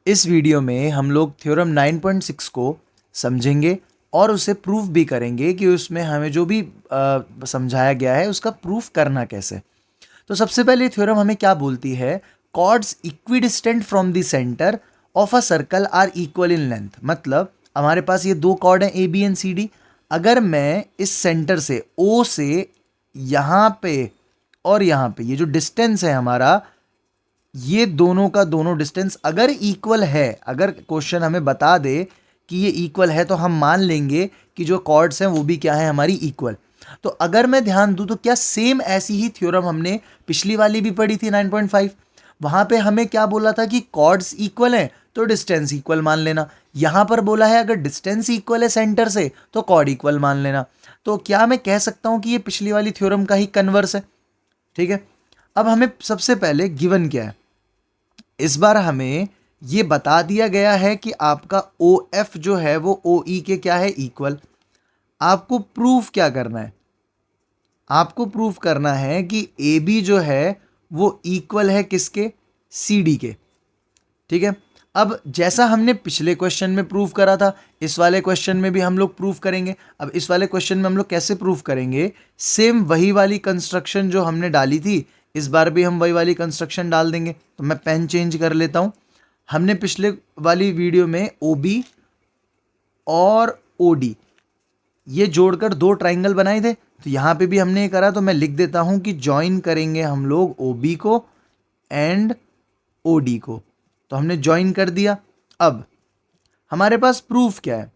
इस वीडियो में हम लोग थ्योरम 9.6 को समझेंगे और उसे प्रूफ भी करेंगे कि उसमें हमें जो भी समझाया गया है उसका प्रूफ करना कैसे। तो सबसे पहले थ्योरम हमें क्या बोलती है, chords equidistant from the centre of a circle are equal in length. मतलब हमारे पास ये दो कॉर्ड हैं A B and C D. अगर मैं इस सेंटर से ओ से यहाँ पे और यहाँ पे ये जो डिस्टेंस है हमारा, ये दोनों का दोनों डिस्टेंस अगर इक्वल है, अगर क्वेश्चन हमें बता दे कि ये इक्वल है तो हम मान लेंगे कि जो कॉर्ड्स हैं वो भी क्या है हमारी इक्वल। तो अगर मैं ध्यान दूं तो क्या सेम ऐसी ही थ्योरम हमने पिछली वाली भी पढ़ी थी 9.5। वहां पे हमें क्या बोला था कि कॉर्ड्स इक्वल हैं तो डिस्टेंस इक्वल मान लेना। यहां पर बोला है अगर डिस्टेंस इक्वल है सेंटर से तो कॉर्ड इक्वल मान लेना। तो क्या मैं कह सकता हूं कि ये पिछली वाली थ्योरम का ही कन्वर्स है? ठीक है। अब हमें सबसे पहले गिवन क्या है, इस बार हमें ये बता दिया गया है कि आपका ओ एफ जो है वो ओ ई के क्या है, इक्वल। आपको प्रूफ क्या करना है, आपको प्रूफ करना है कि ए बी जो है वो इक्वल है किसके, सी डी के। ठीक है। अब जैसा हमने पिछले क्वेश्चन में प्रूफ करा था, इस वाले क्वेश्चन में भी हम लोग प्रूफ करेंगे। अब इस वाले क्वेश्चन में हम लोग कैसे प्रूफ करेंगे, सेम वही वाली कंस्ट्रक्शन जो हमने डाली थी इस बार भी हम वही वाली कंस्ट्रक्शन डाल देंगे। तो मैं पेन चेंज कर लेता हूं। हमने पिछले वाली वीडियो में ओ बी और ओ डी ये जोड़कर दो ट्राइंगल बनाए थे, तो यहां पे भी हमने ये करा। तो मैं लिख देता हूं कि ज्वाइन करेंगे हम लोग ओ बी को एंड ओ डी को। तो हमने ज्वाइन कर दिया। अब हमारे पास प्रूफ क्या है,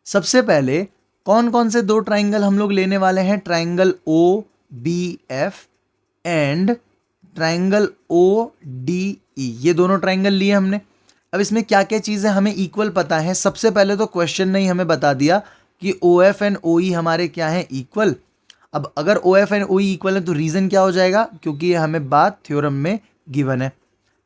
सबसे पहले कौन कौन से दो ट्राइंगल हम लोग लेने वाले हैं, triangle O B F and triangle O D E. ये दोनों ट्राइंगल लिए हमने। अब इसमें क्या क्या चीजें हमें इक्वल पता है। सबसे पहले तो क्वेश्चन ने ही हमें बता दिया कि ओ एफ एंड ओ ई हमारे क्या है, इक्वल। अब अगर O F and O E equal है तो रीजन क्या हो जाएगा, क्योंकि ये हमें बात थ्योरम में गिवन है।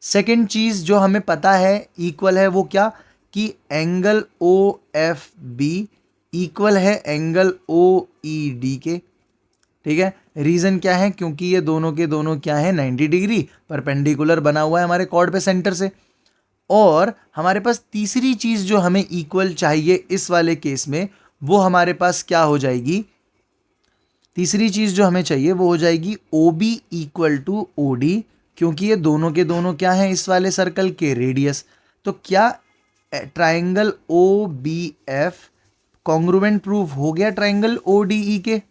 सेकेंड चीज जो हमें पता है इक्वल है वो क्या, कि angle O F B equal है एंगल ओ ई डी के। ठीक है। रीजन क्या है, क्योंकि ये दोनों के दोनों क्या है, 90 डिग्री परपेंडिकुलर बना हुआ है हमारे कॉर्ड पे सेंटर से। और हमारे पास तीसरी चीज जो हमें इक्वल चाहिए इस वाले केस में, वो हमारे पास क्या हो जाएगी, तीसरी चीज जो हमें चाहिए वो हो जाएगी O B equal to O D, क्योंकि ये दोनों के दोनों क्या हैं, इस वाले सर्कल के रेडियस। तो क्या triangle O B F congruent proof हो गया ट्राइंगल ओ डी ई के।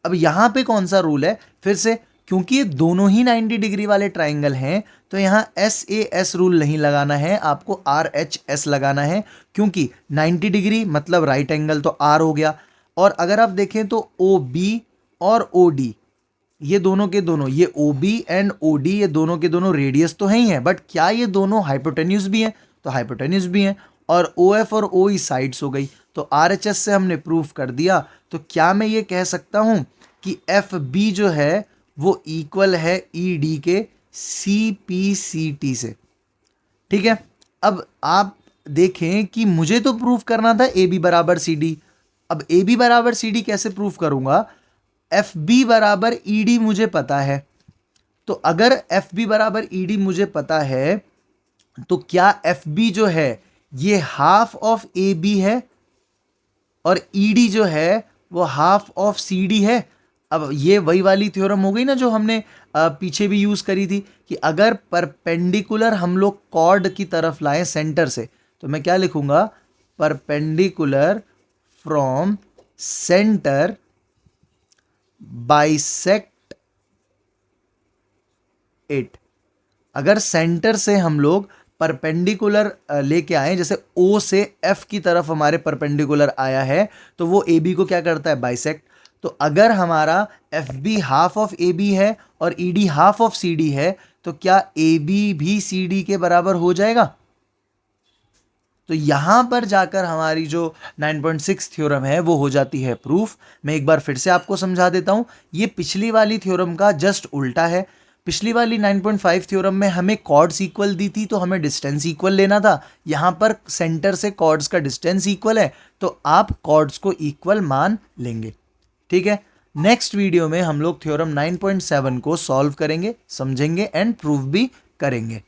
अब यहां पे कौन सा रूल है, फिर से क्योंकि ये दोनों ही 90 डिग्री वाले ट्राइंगल हैं तो यहां एस ए एस रूल नहीं लगाना है, आपको आर एच एस लगाना है। क्योंकि 90 डिग्री मतलब राइट एंगल तो आर हो गया। और अगर आप देखें तो ओ बी और ओ डी ये दोनों के दोनों, ये O B and O D ये दोनों के दोनों रेडियस तो है ही है, बट क्या ये दोनों हाइपोटेन्यूज भी हैं, तो हाइपोटेन्यूज भी हैं। और ओ एफ और ओ ई साइड्स हो गई, तो आर एच एस से हमने प्रूफ कर दिया। तो क्या मैं ये कह सकता हूं कि एफ बी जो है वो इक्वल है ई डी के सी पी सी टी से। ठीक है। अब आप देखें कि मुझे तो प्रूफ करना था ए बी बराबर सी डी। अब ए बी बराबर सी डी कैसे प्रूफ करूंगा, एफ बी बराबर ई डी मुझे पता है। तो अगर एफ बी बराबर ई डी मुझे पता है तो क्या एफ बी जो है ये हाफ ऑफ ए बी है और ई डी जो है वो हाफ ऑफ सी डी है। अब ये वही वाली थ्योरम हो गई ना जो हमने पीछे भी यूज करी थी, कि अगर परपेंडिकुलर हम लोग कॉर्ड की तरफ लाएं सेंटर से, तो मैं क्या लिखूंगा, perpendicular from centre bisect it. अगर सेंटर से हम लोग परपेंडिकुलर लेके आए, जैसे ओ से एफ की तरफ हमारे परपेंडिकुलर आया है, तो वो ए बी को क्या करता है, बाइसेक्ट। तो अगर हमारा F B half of A B है और E D half of C D है, तो क्या ए बी भी सी डी के बराबर हो जाएगा। तो यहां पर जाकर हमारी जो 9.6 थ्योरम है वो हो जाती है प्रूफ। मैं एक बार फिर से आपको समझा देता हूं, ये पिछली वाली थ्योरम का जस्ट उल्टा है। पिछली वाली 9.5 थ्योरम में हमें कॉर्ड्स इक्वल दी थी तो हमें डिस्टेंस इक्वल लेना था। यहां पर सेंटर से कॉर्ड्स का डिस्टेंस इक्वल है तो आप कॉर्ड्स को इक्वल मान लेंगे। ठीक है। नेक्स्ट वीडियो में हम लोग थ्योरम 9.7 को सॉल्व करेंगे, समझेंगे एंड प्रूफ भी करेंगे।